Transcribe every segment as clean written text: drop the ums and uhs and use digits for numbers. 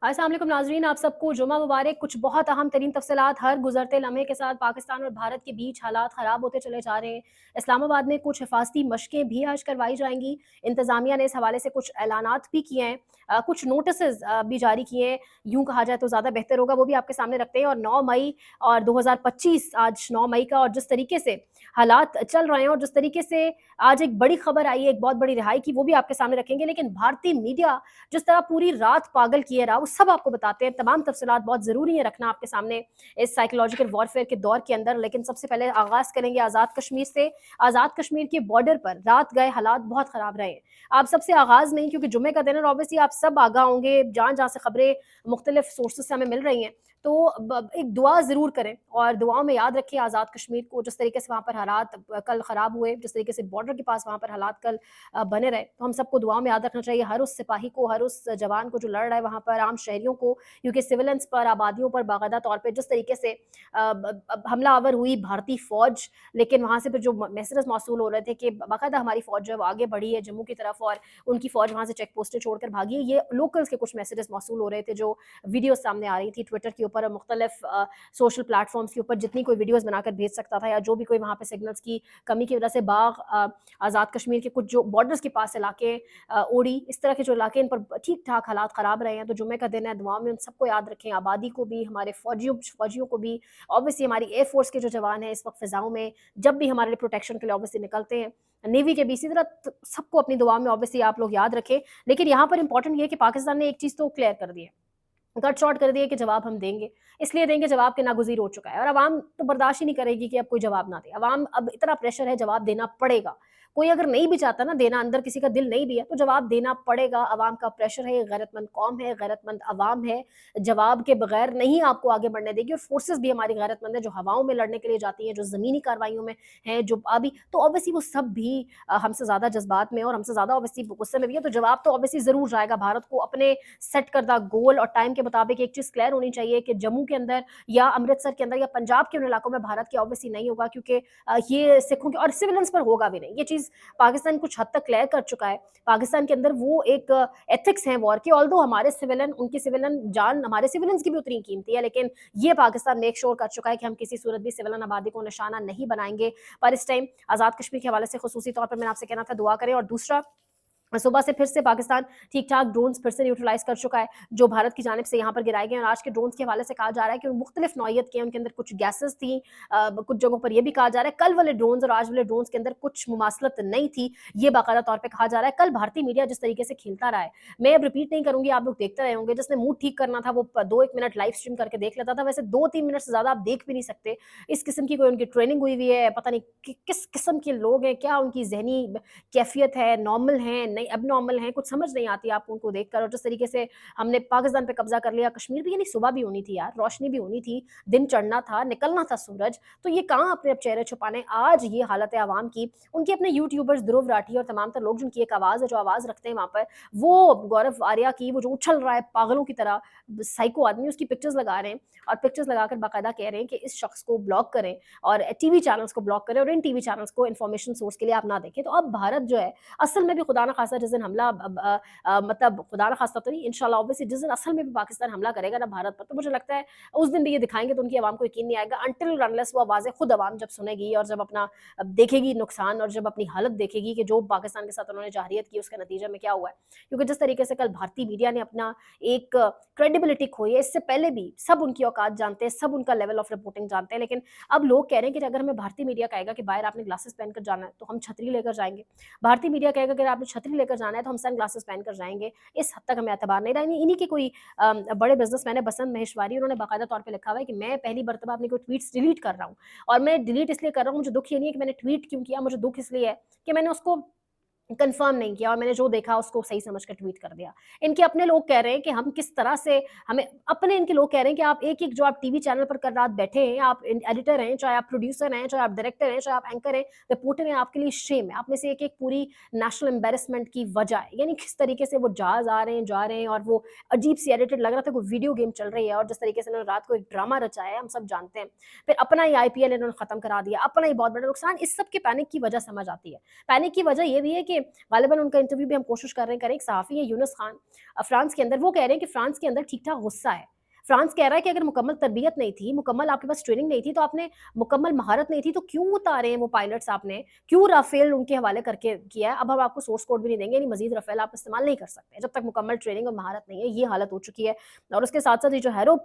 अस्सलाम वालेकुम नाज़रीन, आप सबको जुमा मुबारक। कुछ बहुत अहम तरीन तफ़सीलात हर गुज़रते लम्हे के साथ पाकिस्तान और भारत के बीच हालात ख़राब होते चले जा रहे हैं। इस्लामाबाद में कुछ हिफाज़ती मशक़ें भी आज करवाई जाएँगी। इंतज़ामिया ने इस हवाले से कुछ ऐलानात भी किए हैं, कुछ नोटिसेज़ भी जारी किए हैं। यूँ कहा जाए तो ज़्यादा बेहतर होगा, वो भी आपके सामने रखते हैं। और 9 मई और 2025 आज 9 मई का, और जिस तरीके से हालात चल रहे हैं और जिस तरीके से आज एक बड़ी खबर आई है, एक बहुत बड़ी रिहाई की, वो भी आपके सामने रखेंगे। लेकिन भारतीय मीडिया जिस तरह पूरी रात पागल किए रहा, वो सब आपको बताते हैं। तमाम तफसीलात बहुत ज़रूरी है रखना आपके सामने इस साइकोलॉजिकल वॉरफेयर के दौर के अंदर। लेकिन सबसे पहले आगाज़ करेंगे आज़ाद कश्मीर से। आज़ाद कश्मीर के बॉर्डर पर रात गए हालात बहुत ख़राब रहे हैं। आप सबसे आगाज़ में ही, क्योंकि जुम्मे का दिन है और ऑब्वियसली आप सब आगाह होंगे, जहाँ-जहाँ से खबरें मुख्तलिफ सोर्सेज़ से हमें मिल रही हैं, तो एक दुआ ज़रूर करें और दुआओं में याद रखें आज़ाद कश्मीर को। जिस तरीके से वहाँ पर हालात कल ख़राब हुए, जिस तरीके से बॉर्डर के पास वहाँ पर हालात कल बने रहे, तो हम सबको दुआओं में याद रखना चाहिए। हर उस सिपाही को, हर उस जवान को जो लड़ रहा है वहाँ पर, आम शहरियों को, क्योंकि सिविलियंस पर, आबादियों पर बाकायदा तौर पे जिस तरीके से हमलावर हुई भारतीय फ़ौज, लेकिन वहाँ से फिर जो मैसेजेस मौसूल हो रहे थे कि बाकायदा हमारी फ़ौज जो है वो आगे बढ़ी है जम्मू की तरफ और उनकी फ़ौज वहाँ से चेक पोस्टें छोड़कर भागी है। ये लोकल्स के कुछ मैसेजेस मौसूल हो रहे थे, जो वीडियो सामने आ रही थी ट्विटर के ऊपर और मुख्तलिफ सोशल प्लेटफॉर्म्स के ऊपर, जितनी कोई वीडियोज़ बनाकर भेज सकता था, या जो भी कोई वहाँ पे सिग्नल्स की कमी की वजह से आज़ाद कश्मीर के कुछ जो बॉर्डर्स के पास इलाके, ओड़ी, इस तरह के जो इलाके, इन पर ठीक-ठाक हालात ख़राब रहे हैं। तो जुम्मे का दिन है, दुआ में उन सबको याद रखें, आबादी को भी, हमारे फ़ौजियों को भी, ऑब्वियसली हमारी एयर फ़ोर्स के जो जवान हैं इस वक़्त फ़िज़ाओं में जब भी हमारे लिए प्रोटेक्शन के लिए ऑब्वियसली निकलते हैं, नेवी के भी इसी तरह, सबको अपनी दुआ में ऑब्वियसली आप लोग याद रखें। लेकिन यहाँ पर इम्पोर्टेंट ये है कि पाकिस्तान ने एक चीज़ तो क्लियर कर दी है, कट शॉर्ट कर दिया कि जवाब हम देंगे। इसलिए देंगे, जवाब के नागुज़ीर हो चुका है और अवाम तो बर्दाश्त ही नहीं करेगी कि अब कोई जवाब ना दे। अवाम, अब इतना प्रेशर है, जवाब देना पड़ेगा। कोई अगर नहीं भी चाहता ना देना, अंदर किसी का दिल नहीं भी है, तो जवाब देना पड़ेगा। अवाम का प्रेशर है, गैरतमंद कौम है, गैरतमंद अवाम है, जवाब के बगैर नहीं आपको आगे बढ़ने देगी। और फोर्सेस भी हमारी गैरतमंद है, जो हवाओं में लड़ने के लिए जाती हैं, जो ज़मीनी कार्रवाइयों में हैं, जो अभी तो ऑब्वियसली वो सब भी हमसे ज़्यादा जज़्बात में और हमसे ज़्यादा ऑब्वियसली गुस्से में भी है। तो जवाब तो ऑब्वियसली ज़रूर जाएगा। भारत को अपने सेट करदा गोल और टाइम के मुताबिक एक चीज़ क्लियर होनी चाहिए कि जम्मू के अंदर या अमृतसर के अंदर या पंजाब के उन इलाकों में भारत की ऑब्वियसली नहीं होगा, क्योंकि ये सिखों के और सिविलियंस पर होगा भी नहीं। ये चीज़ पाकिस्तान कुछ हद तक क्लियर कर चुका है। पाकिस्तान के अंदर वो एक एथिक्स हैं वॉर के, ऑल्दो हमारे सिविलियन, उनकी सिविलियन जान हमारे सिविलियंस की भी उतनी कीमती है, लेकिन ये पाकिस्तान मेक श्योर कर चुका है कि हम किसी सूरत भी सिविलियन आबादी को निशाना नहीं बनाएंगे। पर इस टाइम आज़ाद कश्मीर के हवाले से खुसूसी तौर पर मैंने आपसे कहना था, दुआ करें। और दूसरा, सुबह से फिर से पाकिस्तान ठीक-ठाक ड्रोन्स फिर से न्यूट्रलाइज़ कर चुका है, जो भारत की जानिब से यहाँ पर गिराए गए हैं। और आज के ड्रोन्स के हवाले से कहा जा रहा है कि वो मुख्तलिफ नौइयत के हैं, उनके अंदर कुछ गैसेज़ थी, कुछ जगहों पर ये भी कहा जा रहा है, कल वाले ड्रोन्स और आज वाले ड्रोन्स के अंदर कुछ मुमासलत नहीं थी, ये बाकायदा तौर पे कहा जा रहा है। कल भारतीय मीडिया जिस तरीके से खेलता रहा है, मैं अब रिपीट नहीं करूँगी, आप लोग देखते रहे होंगे। जिसने मूड ठीक करना था, वो 2-1 मिनट लाइव स्ट्रीम करके देख लेता था, वैसे 2-3 मिनट से ज़्यादा आप देख भी नहीं सकते। इस किस्म की कोई उनकी ट्रेनिंग हुई हुई है, पता नहीं कि किस किस्म के लोग हैं, क्या उनकी ज़हनी कैफ़ियत है, नॉर्मल हैं, नहीं एबनॉर्मल हैं, कुछ समझ नहीं आती आपको उनको देखकर। और जिस तरीके से हमने पाकिस्तान पे कब्ज़ा कर लिया, कश्मीर भी, यानी सुबह भी होनी थी यार, रोशनी भी होनी थी, दिन चढ़ना था, निकलना था सूरज, तो ये कहाँ अपने अब चेहरे छुपाने। आज ये हालत है आवाम की, उनके अपने यूट्यूबर्स ध्रुव राठी और तमाम तर लोग जिनकी एक आवाज़ है, जो आवाज़ रखते हैं वहाँ पर, वो गौरव आर्या की, वो जो उछल रहा है पागलों की तरह, साइको आदमी, उसकी पिक्चर्स लगा रहे हैं और पिक्चर्स लगाकर बाकायदा कह रहे हैं कि इस शख्स को ब्लॉक करें और टीवी चैनल्स को ब्लॉक करें और इन टीवी चैनल्स को इन्फॉर्मेशन सोर्स के लिए आप ना देखें। तो अब भारत जो है, असल में भी खुदा ना खास्ता जिस दिन हमला, मतलब खुदा ना खास्ता तो नहीं, इंशाल्लाह ऑब्वियसली जिस दिन असल में भी पाकिस्तान हमला करेगा ना भारत पर, तो मुझे लगता है उस दिन भी ये दिखाएंगे, तो उनकी आवाम को यकीन नहीं आएगा अनटिल अनलेस वो आवाज़ें खुद आवाम जब सुनेगी और जब अपना देखेगी नुकसान और जब अपनी हालत देखेगी कि जो पाकिस्तान के साथ उन्होंने जाहिरियत की उसके नतीजे में क्या हुआ है। क्योंकि जिस तरीके से कल भारतीय मीडिया ने अपना एक क्रेडिबिलिटी खोई है, इससे पहले भी सब उनकी औकात जानते हैं, सब उनका लेवल ऑफ रिपोर्टिंग जानते हैं, लेकिन अब लोग कह रहे हैं कि अगर हमें भारतीय मीडिया कहेगा कि बाहर आपने ग्लासेस पहनकर जाना है, तो हम छतरी लेकर जाएंगे। भारतीय मीडिया कहेगा अगर आपने छतरी लेकर जाना है, तो हम सन ग्लासेस पहनकर जाएंगे। इस हद तक हमें एतबार नहीं रहा। इन्हीं के कोई बड़े बिजनेसमैन है बसंत महेश्वरी, उन्होंने बाकायदा तौर पे लिखा हुआ है कि मैं पहली मर्तबा अपनी कोई ट्वीट्स डिलीट कर रहा हूँ और मैं डिलीट इसलिए कर रहा हूँ, मुझे दुख ये नहीं है कि मैंने ट्वीट क्यों किया, मुझे दुख इसलिए है कि मैंने उसको कन्फर्म नहीं किया और मैंने जो देखा उसको सही समझ कर ट्वीट कर दिया। इनके अपने लोग कह रहे हैं कि हम किस तरह से हमें अपने इनके लोग कह रहे हैं कि आप एक-एक जो आप टीवी चैनल पर कल रात बैठे हैं, आप एडिटर हैं, चाहे आप प्रोड्यूसर हैं, चाहे आप डायरेक्टर हैं, चाहे आप एंकर हैं, रिपोर्टर हैं, आपके लिए शेम है। आप में से एक-एक पूरी नेशनल एम्बैरेसमेंट की वजह है। यानी किस तरीके से वो जहाज़ आ रहे हैं, जा रहे हैं और वो अजीब-सी एडिटेड लग रहा था, कोई वीडियो गेम चल रही है और जिस तरीके से उन्होंने रात को एक ड्रामा रचाया है, हम सब जानते हैं। फिर अपना ही आईपीएल इन्होंने खत्म करा दिया, अपना ही बहुत बड़ा नुकसान। इस सब के पैनिक की वजह समझ आती है। पैनिक की वजह ये भी है कि غالباً उनका इंटरव्यू भी हम कोशिश कर रहे हैं करें। एक सहाफ़ी है यूनुस खान, फ्रांस के अंदर, वो कह रहे हैं कि फ्रांस के अंदर ठीक-ठाक गुस्सा है। फ्रांस कह रहा है कि अगर मुकम्मल तरबियत नहीं थी, मुकम्मल आपके पास ट्रेनिंग नहीं थी, तो आपने मुकम्मल महारत नहीं थी, तो क्यों उतारे हैं वो पायलट्स आपने? क्यों राफ़ेल उनके हवाले करके किया है? अब हम आपको सोर्स कोड भी नहीं देंगे, यानी मज़ीद राफ़ेल आप इस्तेमाल नहीं कर सकते, जब तक मुकम्मल ट्रेनिंग और महारत नहीं है, ये हालत हो चुकी है। और उसके साथ-साथ ये जो हैरो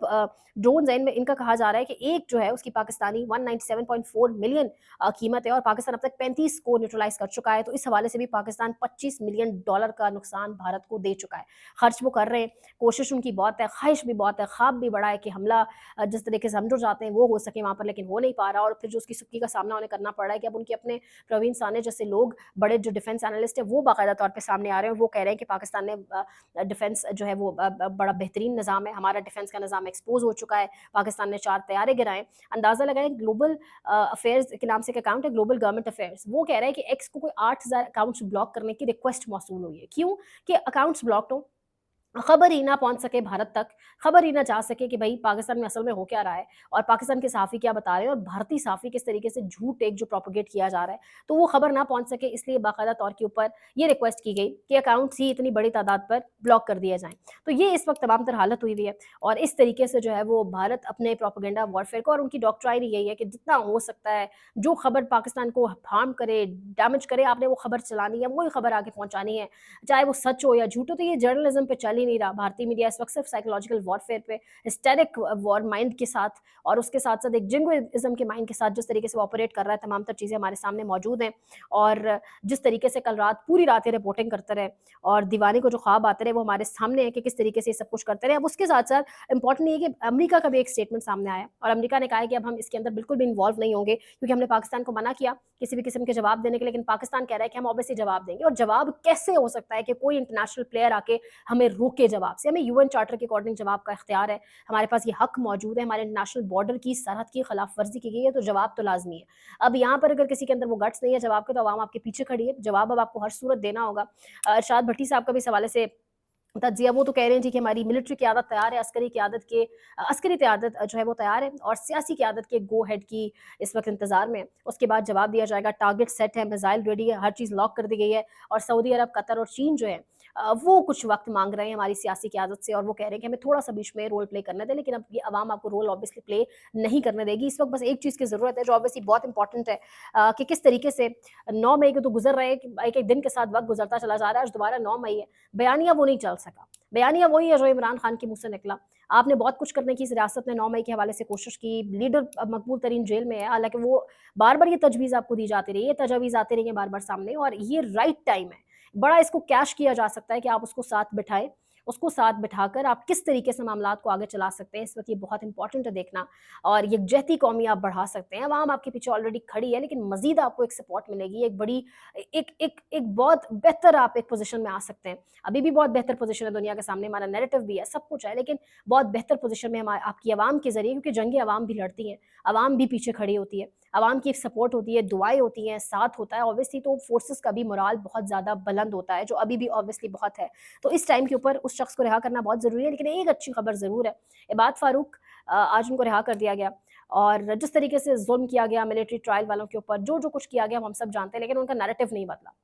ड्रोन्स हैं, इनमें इनका कहा जा रहा है कि एक जो है उसकी पाकिस्तानी 197.4 मिलियन कीमत है, और पाकिस्तान अब तक 35 को न्यूट्रलाइज़ कर चुका है। तो इस हवाले से भी पाकिस्तान $25 मिलियन का नुकसान भारत को दे चुका है। खर्च वो कर रहे हैं, कोशिश उनकी बहुत है, ख़्वाहिश भी बहुत है, ख़्वाब भी बड़ा है कि हमला जिस तरीके से हम जो चाहते हैं वो हो सके वहाँ पर, लेकिन हो नहीं पा रहा। और फिर जो उसकी सुक्की का सामना उन्हें करना पड़ रहा है कि अब उनके अपने प्रवीण साने जैसे लोग, बड़े जो डिफेंस एनालिस्ट हैं, वो बाकायदा तौर पे सामने आ रहे हैं। वो कह रहे हैं कि पाकिस्तान ने डिफेंस जो है वो बड़ा बेहतरीन निज़ाम है, हमारा डिफेंस का निज़ाम एक्सपोज़ हो चुका है, पाकिस्तान ने 4 तैयारे गिराए। अंदाज़ा लगाएँ, ग्लोबल अफेयर्स के नाम से एक अकाउंट है, ग्लोबल गवर्नमेंट अफेयर्स, वो कह रहा है कि एक्स को कोई 8000 अकाउंट्स ब्लॉक करने की रिक्वेस्ट मौसूल हुई है। क्यों? कि अकाउंट्स ब्लॉक्ड हों, खबर ही ना पहुँच सके भारत तक, खबर ही ना जा सके कि भई पाकिस्तान में असल में हो क्या रहा है, और पाकिस्तान के सहाफ़ी क्या बता रहे हैं, और भारतीय सहाफ़ी किस तरीके से झूठ एक जो प्रोपेगेट किया जा रहा है, तो वो खबर ना पहुँच सके, इसलिए बाकायदा तौर के ऊपर ये रिक्वेस्ट की गई कि अकाउंट्स ही इतनी बड़ी तादाद पर ब्लॉक कर दिए जाएँ। तो ये इस वक़्त तमाम तर हालत हुई हुई है, और इस तरीके से जो है वो भारत अपने प्रोपेगेंडा वॉरफेयर को, और उनकी डॉक्ट्राइन यही है कि जितना हो सकता है, जो खबर पाकिस्तान को हार्म करे, डैमेज करे, आपने वो खबर चलानी है, वही खबर आगे पहुँचानी है। चाहे वो सच हो या झूठ हो, तो ये जर्नलिज्म पे चल ही नहीं रहा। भारतीय मीडिया इस वक़्त सिर्फ़ साइकोलॉजिकल वॉरफेयर पे, हिस्टेरिक वॉर माइंड के साथ, और उसके साथ-साथ एक जिंगोइज़्म के माइंड के साथ जिस तरीके से वो ऑपरेट कर रहा है, तमाम तर चीज़ें हमारे सामने मौजूद हैं। और जिस तरीके से कल रात पूरी रात ये रिपोर्टिंग करते रहे, और दीवाने को जो ख्वाब आते रहे, वो हमारे सामने है कि किस तरीके से ये सब कुछ करते रहे। अब उसके साथ-साथ इम्पोर्टेंट ये है कि अमेरिका का भी एक स्टेटमेंट सामने आया, और अमेरिका ने कहा है कि अब हम इसके अंदर बिल्कुल भी इन्वॉल्व नहीं होंगे, क्योंकि हमने पाकिस्तान को मना किया किसी भी किस्म के जवाब देने के लिए, लेकिन पाकिस्तान कह रहा है कि हम ऑब्वियसली जवाब देंगे। और जवाब कैसे हो सकता है कि कोई इंटरनेशनल प्लेयर आके हमें रोके जवाब से? हमें यूएन चार्टर के अकॉर्डिंग जवाब का इख्तियार है, हमारे पास ये हक मौजूद है, हमारे इंटरनेशनल बॉर्डर की सरहद की खिलाफ वर्जी की गई है, तो जवाब तो लाजमी है। अब यहाँ पर अगर किसी के अंदर वो गट्स नहीं है जवाब के, तो अवाम आपके पीछे खड़ी है, जवाब अब आपको हर सूरत देना होगा। इरशाद भट्टी साहब का भी इस हवाले से तज्ज़िया, वो तो कह रहे हैं जी कि हमारी मिलिट्री क़यादत तैयार है, अस्करी क़यादत जो है वो तैयार है, और सियासी क़यादत के गो हेड की इस वक़्त इंतज़ार में है। उसके बाद जवाब दिया जाएगा, टारगेट सेट है, मिसाइल रेडी है, हर चीज़ लॉक कर दी गई है। और सऊदी अरब, कतर और चीन जो है वो कुछ वक़्त माँग रहे हैं हमारी सियासी क़यादत से, और वो कह रहे हैं कि हमें थोड़ा-सा बीच में रोल प्ले करने दें, लेकिन अब ये अवाम आपको रोल ऑब्वियसली प्ले नहीं करने देगी। इस वक़्त बस एक चीज़ की ज़रूरत है, जो ऑब्वियसली बहुत इंपॉर्टेंट है, कि किस तरीके से 9 मई को तो गुज़र रहे हैं, कि एक-एक दिन के साथ वक़्त गुज़रता चला जा रहा है, आज दोबारा 9 मई है, बयानिया वो नहीं चल सका। बयानिया वही है जो इमरान खान के मुँह से निकला। आपने बहुत कुछ करने की इस रियासत ने 9 मई के हवाले से कोशिश की, लीडर मकबूल तरीन जेल में है, हालाँकि वो बार-बार ये तजवीज़ आपको दी जाती रही है, तजावीज़ आती रही हैं बार-बार सामने, और ये राइट टाइम है। बड़ा इसको कैश किया जा सकता है कि आप उसको साथ बिठाएँ, उसको साथ बिठाकर आप किस तरीके से मामलात को आगे चला सकते हैं, इस वक़्त ये बहुत इम्पोर्टेंट है देखना। और यकजहती कौमी आप बढ़ा सकते हैं, अवाम आपके पीछे ऑलरेडी खड़ी है, लेकिन मज़ीद आपको एक सपोर्ट मिलेगी, एक बड़ी एक बहुत बेहतर आप एक पोज़ीशन में आ सकते हैं। अभी भी बहुत बेहतर पोज़ीशन है दुनिया के सामने, हमारा नैरेटिव भी है, सब कुछ है, लेकिन बहुत बेहतर पोज़ीशन में हम आपकी आवाम के ज़रिए, क्योंकि जंगें अवाम भी लड़ती हैं, अवाम भी पीछे खड़ी होती है, अवाम की एक सपोर्ट होती है, दुआएँ होती हैं, साथ होता है, ऑब्वियसली तो फ़ोर्सेस का भी मोराल बहुत ज़्यादा बुलंद होता है, जो अभी भी ऑब्वियसली बहुत है। तो इस टाइम के ऊपर उस शख्स को रिहा करना बहुत ज़रूरी है, लेकिन एक अच्छी खबर ज़रूर है, इबाद फ़ारूक आज उनको रिहा कर दिया गया। और जिस तरीके से ज़ुल्म किया गया मिलिट्री ट्रायल वालों के ऊपर, जो-जो कुछ किया गया, वो हम सब जानते हैं, लेकिन उनका नैरेटिव नहीं बदला।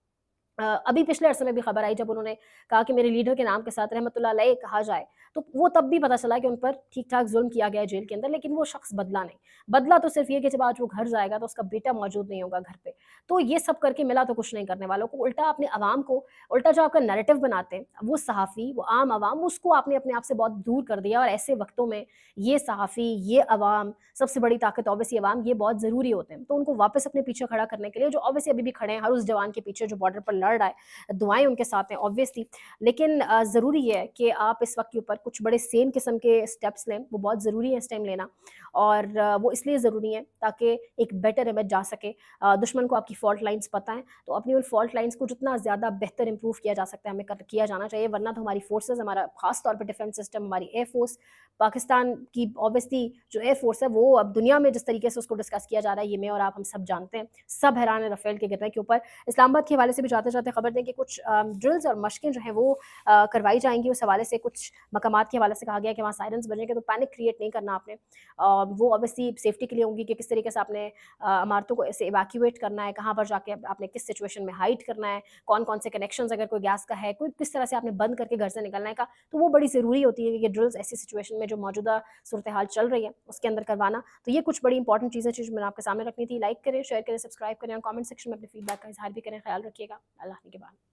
अभी पिछले अरसे में भी खबर आई, जब उन्होंने कहा कि मेरे लीडर के नाम के साथ रहमतुल्लाह अलैह कहा जाए, तो वो तब भी पता चला कि उन पर ठीक-ठाक ज़ुल्म किया गया है जेल के अंदर, लेकिन वो शख्स बदला नहीं। बदला तो सिर्फ़ ये कि जब आज वो घर जाएगा, तो उसका बेटा मौजूद नहीं होगा घर पे। तो ये सब करके मिला तो कुछ नहीं करने वालों को, उल्टा अपने अवाम को, उल्टा जो आपका नैरेटिव बनाते हैं, वो सहाफ़ी, वो आम अवाम, उसको आपने अपने आप से बहुत दूर कर दिया। और ऐसे वक़्तों में ये सहाफ़ी, ये अवाम, सबसे बड़ी ताकत ऑब्वियसली अवाम, ये बहुत ज़रूरी होते हैं। तो उनको वापस अपने पीछे खड़ा करने के लिए, जो ऑब्वियसली अभी भी खड़े हैं हर उस जवान के पीछे जो बॉर्डर पर लड़ रहा है, दुआएँ उनके साथ हैं ऑब्वियसली, लेकिन ज़रूरी ये है कि आप इस वक़्त के ऊपर कुछ बड़े सेम किस्म के स्टेप्स लें, वो बहुत ज़रूरी है इस टाइम लेना। और वो इसलिए ज़रूरी है ताकि एक बेटर इमेज जा सके। दुश्मन को आपकी फ़ॉल्ट लाइन्स पता हैं, तो अपनी उन फ़ॉल्ट लाइन्स को जितना ज़्यादा बेहतर इम्प्रूव किया जा सकता है, हमें किया जाना चाहिए, वरना तो हमारी फ़ोर्सेज़, हमारा ख़ास तौर पे डिफेंस सिस्टम, हमारी एयर फ़ोर्स, पाकिस्तान की ऑब्वियसली जो एयर फ़ोर्स है, वो अब दुनिया में जिस तरीके से उसको डिस्कस किया जा रहा है, ये मैं और आप हम सब जानते हैं। सब हैरान हैं राफ़ेल के गिरने के ऊपर। इस्लामाबाद के हवाले से भी जाते-जाते खबर दें कि कुछ ड्रिल्स और मशकें जो हैं वो करवाई जाएँगी, उस हवाले से कुछ मकामात مقامات کے حوالے سے کہا گیا کہ وہاں سائرنس بجیں گے تو پینک کریٹ نہیں کرنا آپ نے. وہ obviously سیفٹی کے لیے ہوں گی کہ کس طریقے سے آپ نے عمارتوں کو ایسے ایویکیویٹ کرنا ہے, کہاں پر جا کے آپ نے کس سچویشن میں ہائڈ کرنا ہے, کون کون سے کنیکشنز اگر کوئی گیس کا ہے, کوئی کس طرح سے آپ نے بند کر کے گھر سے نکلنا ہے کا. تو وہ بڑی ضروری ہوتی ہے کہ یہ ڈرلز ایسی سچویشن میں جو موجودہ صورتحال چل رہی ہے اس کے اندر کروانا. تو یہ کچھ بڑی انپورٹنٹ چیزیں جو میں نے آپ کے سامنے رکھنی تھی. لائک کریں, شیئر کریں, سبسکرائب کریں اور کامنٹ سیکشن میں اپنے فیڈ بیک کا اظہار بھی کریں. خیال رکھیے گا. اللہ حافظ کے بعد.